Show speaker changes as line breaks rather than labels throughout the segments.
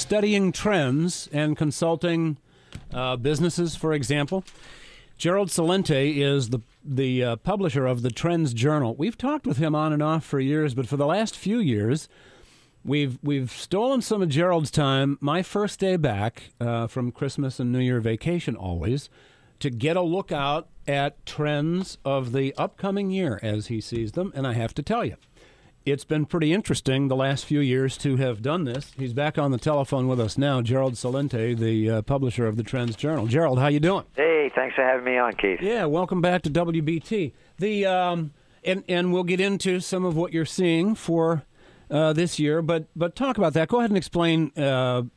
studying trends and consulting businesses, for example. Gerald Celente is the publisher of the TrendsJournal. We've talked with him on and off for years, but for the last few years, we've stolen some of Gerald's time, my first day back from Christmas and New Year vacation always, to get a look out at trends of the upcoming year as he sees them. And I have to tell you, it's been pretty interesting the last few years to have done this. He's back on the telephone with us now, Gerald Celente, the publisher of the TrendsJournal. Gerald, how you doing?
Hey, thanks for having me on, Keith.
Yeah, welcome back to WBT. And we'll get into some of what you're seeing for this year, but talk about that. Go ahead and explain, the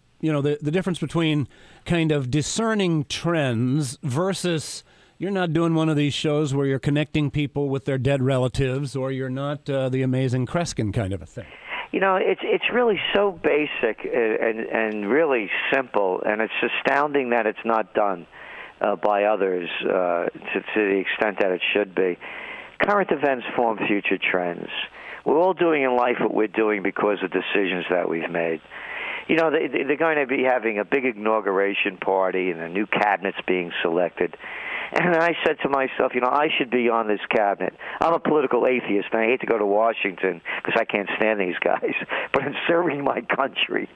difference between kind of discerning trends versus you're not doing one of these shows where you're connecting people with their dead relatives, or you're not the Amazing Kreskin kind of a thing.
You know, it's really so basic and really simple, and it's astounding that it's not done by others to the extent that it should be. Current events form future trends. We're all doing in life what we're doing because of decisions that we've made. You know, they're going to be having a big inauguration party, and a new cabinet's being selected. And I said to myself, I should be on this cabinet. I'm a political atheist, and I hate to go to Washington because I can't stand these guys. But I'm serving my country.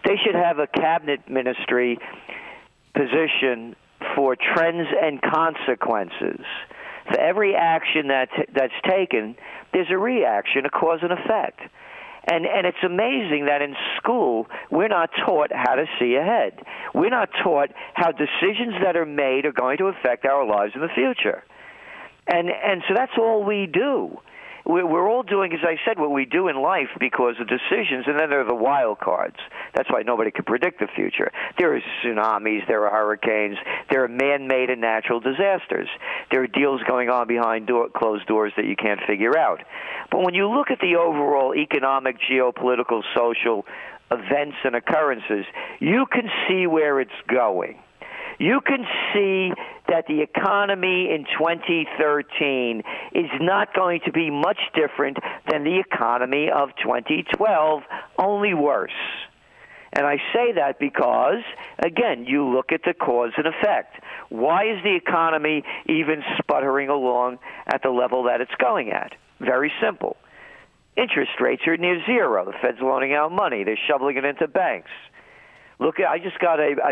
They should have a cabinet ministry position for trends and consequences. For every action that's taken, there's a reaction, a cause and effect. And it's amazing that in school we're not taught how to see ahead. We're not taught how decisions that are made are going to affect our lives in the future. And so that's all we do. We're all doing, as I said, what we do in life because of decisions, and then there are the wild cards. That's why nobody can predict the future. There are tsunamis, there are hurricanes, there are man-made and natural disasters. There are deals going on behind closed doors that you can't figure out. But when you look at the overall economic, geopolitical, social events and occurrences, you can see where it's going. You can see that the economy in 2013 is not going to be much different than the economy of 2012, only worse. And I say that because, again, you look at the cause and effect. Why is the economy even sputtering along at the level that it's going at? Very simple. Interest rates are near zero. The Fed's loaning out money. They're shoveling it into banks. Look, I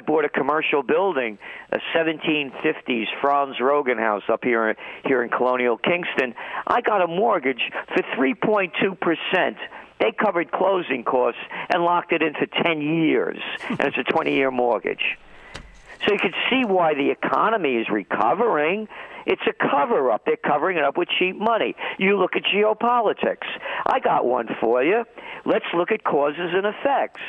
bought a commercial building, a 1750s Franz Rogan house up here in Colonial Kingston. I got a mortgage for 3.2%. They covered closing costs and locked it in for 10 years, and it's a 20-year mortgage. So you can see why the economy is recovering. It's a cover-up. They're covering it up with cheap money. You look at geopolitics. I got one for you. Let's look at causes and effects.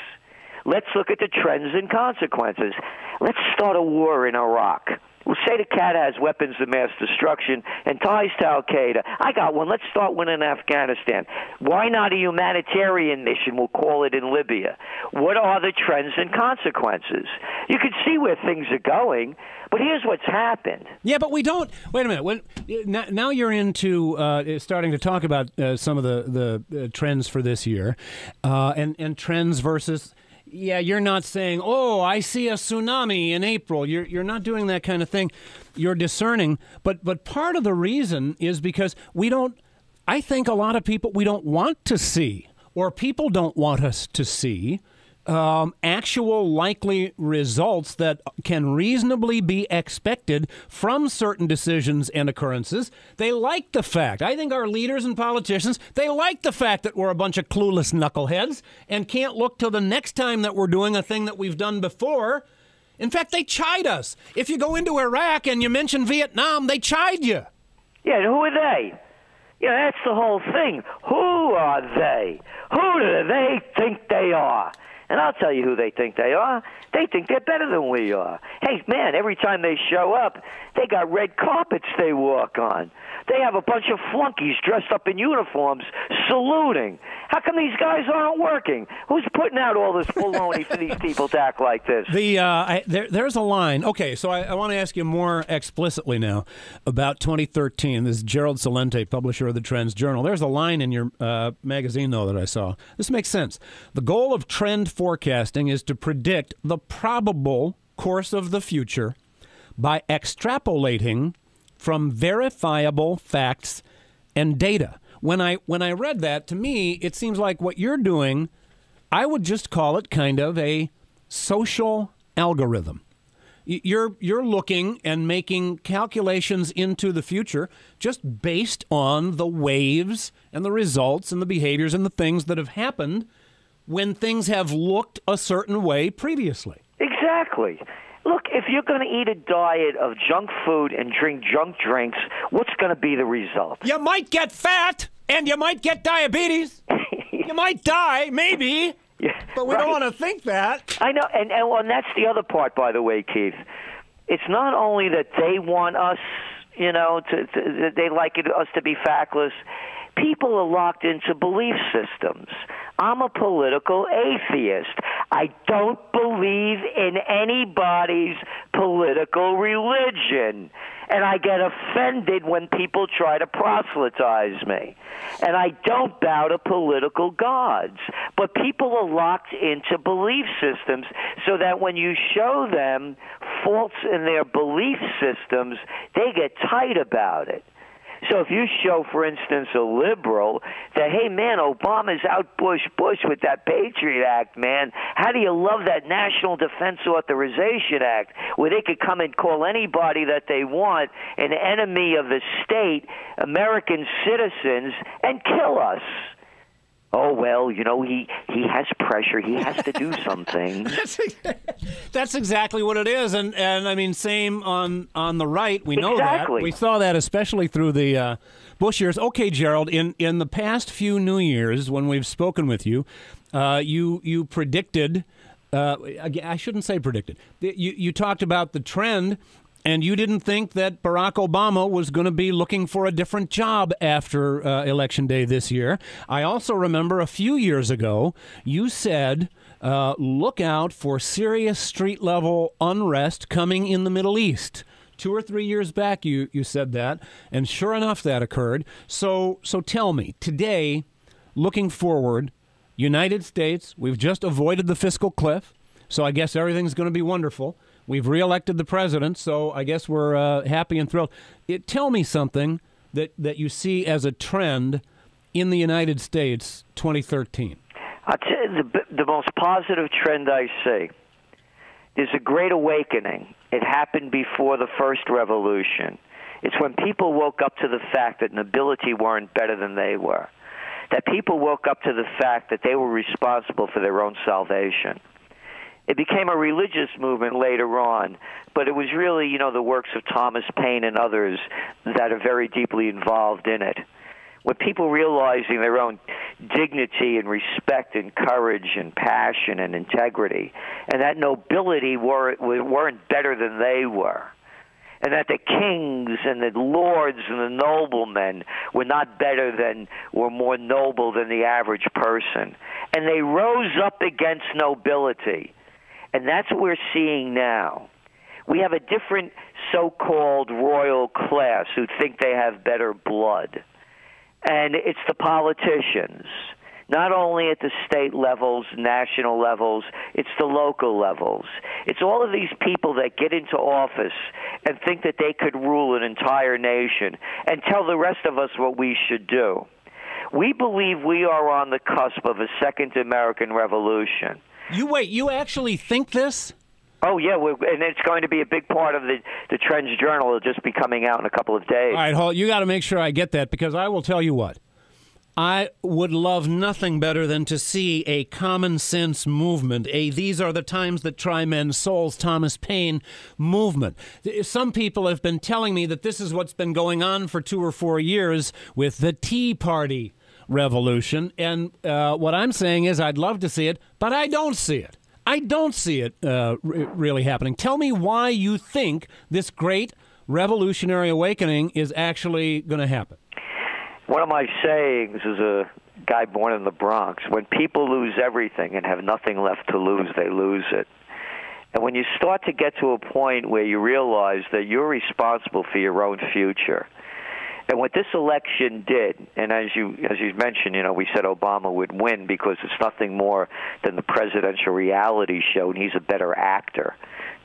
Let's look at the trends and consequences. Let's start a war in Iraq. We'll say the cat has weapons of mass destruction and ties to Al-Qaeda. I got one. Let's start one in Afghanistan. Why not a humanitarian mission? We'll call it in Libya. What are the trends and consequences? You can see where things are going, but here's what's happened.
Yeah, but we don't. Wait a minute. Now you're into starting to talk about some of the trends for this year, and trends versus. Yeah, you're not saying, oh, I see a tsunami in April. You're not doing that kind of thing. You're discerning. But part of the reason is because I think a lot of people, we don't want to see, or people don't want us to see, actual likely results that can reasonably be expected from certain decisions and occurrences. They like the fact, I think our leaders and politicians, they like the fact that we're a bunch of clueless knuckleheads and can't look till the next time that we're doing a thing that we've done before. In fact, they chide us. If you go into Iraq and you mention Vietnam, they chide you.
Yeah, and who are they? Yeah, that's the whole thing. Who are they? Who do they think they are? And I'll tell you who they think they are. They think they're better than we are. Hey, man, every time they show up, they got red carpets they walk on. They have a bunch of flunkies dressed up in uniforms saluting. How come these guys aren't working? Who's putting out all this baloney for these people to act like this?
There's a line. Okay, so I want to ask you more explicitly now about 2013. This is Gerald Celente, publisher of the TrendsJournal. There's a line in your magazine, though, that I saw. This makes sense. The goal of trend forecasting is to predict the probable course of the future by extrapolating from verifiable facts and data. When I read that, to me, it seems like what you're doing, I would just call it kind of a social algorithm. You're looking and making calculations into the future just based on the waves and the results and the behaviors and the things that have happened when things have looked a certain way previously.
Exactly. Look, if you're going to eat a diet of junk food and drink junk drinks, what's going to be the result?
You might get fat, and you might get diabetes. You might die, maybe, but we don't want to think that.
I know, and that's the other part, by the way, Keith. It's not only that they want us, they like us to be factless. People are locked into belief systems. I'm a political atheist. I don't believe in anybody's political religion. And I get offended when people try to proselytize me. And I don't bow to political gods. But people are locked into belief systems so that when you show them faults in their belief systems, they get tight about it. So if you show, for instance, a liberal that, hey, man, Obama's out Bush with that Patriot Act, man. How do you love that National Defense Authorization Act where they could come and call anybody that they want an enemy of the state, American citizens, and kill us? Oh, well, he has pressure. He has to do something.
That's exactly what it is. And I mean, same on the right. We know that. We saw that especially through the Bush years. Okay, Gerald, in the past few New Years, when we've spoken with you, you predicted, I shouldn't say predicted, you talked about the trend. And you didn't think that Barack Obama was going to be looking for a different job after Election Day this year. I also remember a few years ago, you said, look out for serious street-level unrest coming in the Middle East. 2 or 3 years back, you said that, and sure enough, that occurred. So tell me, today, looking forward, United States, we've just avoided the fiscal cliff, so I guess everything's going to be wonderful. We've reelected the president, so I guess we're happy and thrilled. Tell me something that you see as a trend in the United States 2013.
I'll tell you the most positive trend I see. There's a great awakening. It happened before the first revolution. It's when people woke up to the fact that nobility weren't better than they were, that people woke up to the fact that they were responsible for their own salvation. It became a religious movement later on, but it was really, the works of Thomas Paine and others that are very deeply involved in it. With people realizing their own dignity and respect and courage and passion and integrity, and that nobility weren't better than they were, and that the kings and the lords and the noblemen were not better than, were more noble than the average person. And they rose up against nobility. And that's what we're seeing now. We have a different so-called royal class who think they have better blood. And it's the politicians, not only at the state levels, national levels, it's the local levels. It's all of these people that get into office and think that they could rule an entire nation and tell the rest of us what we should do. We believe we are on the cusp of a second American Revolution.
You actually think this?
Oh, yeah, and it's going to be a big part of the TrendsJournal. It'll just be coming out in a couple of days.
All right, you got to make sure I get that, because I will tell you what. I would love nothing better than to see a common sense movement, these are the times that try men's souls, Thomas Paine movement. Some people have been telling me that this is what's been going on for 2 or 4 years with the Tea Party revolution, and what I'm saying is I'd love to see it, but I don't see it. I don't see it really happening. Tell me why you think this great revolutionary awakening is actually going to happen.
One of my sayings is guy born in the Bronx. When people lose everything and have nothing left to lose, they lose it. And when you start to get to a point where you realize that you're responsible for your own future, and what this election did, and as you mentioned, we said Obama would win because it's nothing more than the presidential reality show, and he's a better actor.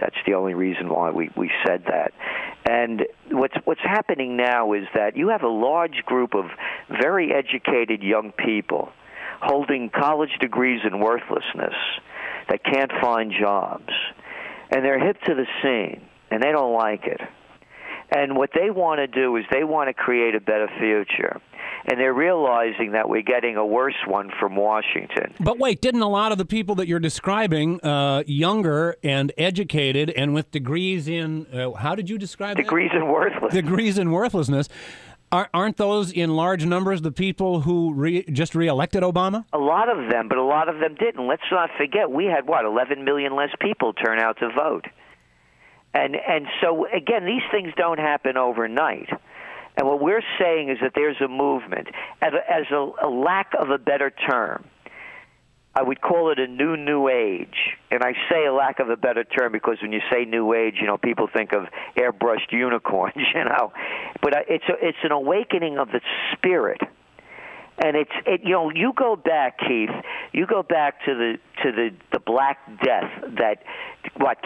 That's the only reason why we said that. And what's happening now is that you have a large group of very educated young people holding college degrees in worthlessness that can't find jobs. And they're hip to the scene, and they don't like it. And what they want to do is they want to create a better future. And they're realizing that we're getting a worse one from Washington.
But wait, didn't a lot of the people that you're describing, younger and educated and with degrees in, how did you describe
degrees
that?
In worthlessness.
Degrees in worthlessness. Aren't those in large numbers the people who just reelected Obama?
A lot of them, but a lot of them didn't. Let's not forget, we had, 11 million less people turn out to vote. And so, again, these things don't happen overnight. And what we're saying is that there's a movement. As a lack of a better term, I would call it a new age. And I say a lack of a better term because when you say new age, people think of airbrushed unicorns, But it's an awakening of the spirit. And you go back, Keith. You go back to the Black Death that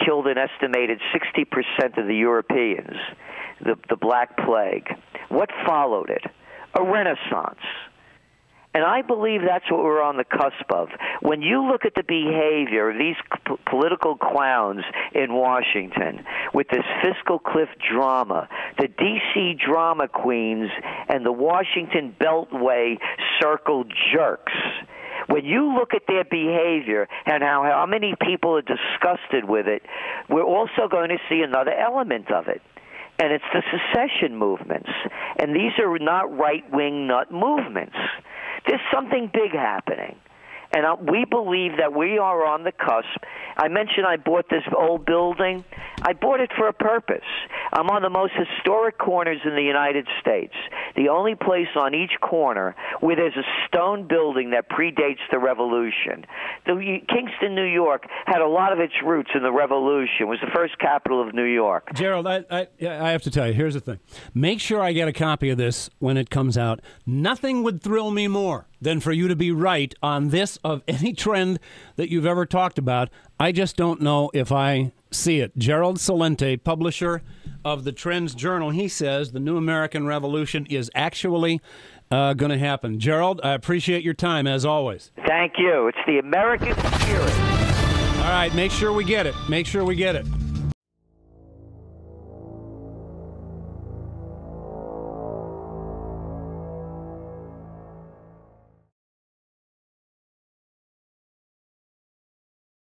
killed an estimated 60% of the Europeans, the Black Plague. What followed it? A renaissance. And I believe that's what we're on the cusp of. When you look at the behavior of these political clowns in Washington with this fiscal cliff drama, the D.C. drama queens, and the Washington Beltway circle jerks, when you look at their behavior and how many people are disgusted with it, we're also going to see another element of it. And it's the secession movements. And these are not right-wing nut movements. There's something big happening. And we believe that we are on the cusp. I mentioned I bought this old building. I bought it for a purpose. I'm on the most historic corners in the United States, the only place on each corner where there's a stone building that predates the Revolution. Kingston, New York, had a lot of its roots in the Revolution. It was the first capital of New York.
Gerald, I have to tell you, here's the thing. Make sure I get a copy of this when it comes out. Nothing would thrill me more than for you to be right on this of any trend that you've ever talked about. I just don't know if I see it. Gerald Celente, publisher of the TrendsJournal, he says the new American Revolution is actually going to happen. Gerald, I appreciate your time, as always.
Thank you. It's the American spirit.
All right, make sure we get it. Make sure we get it.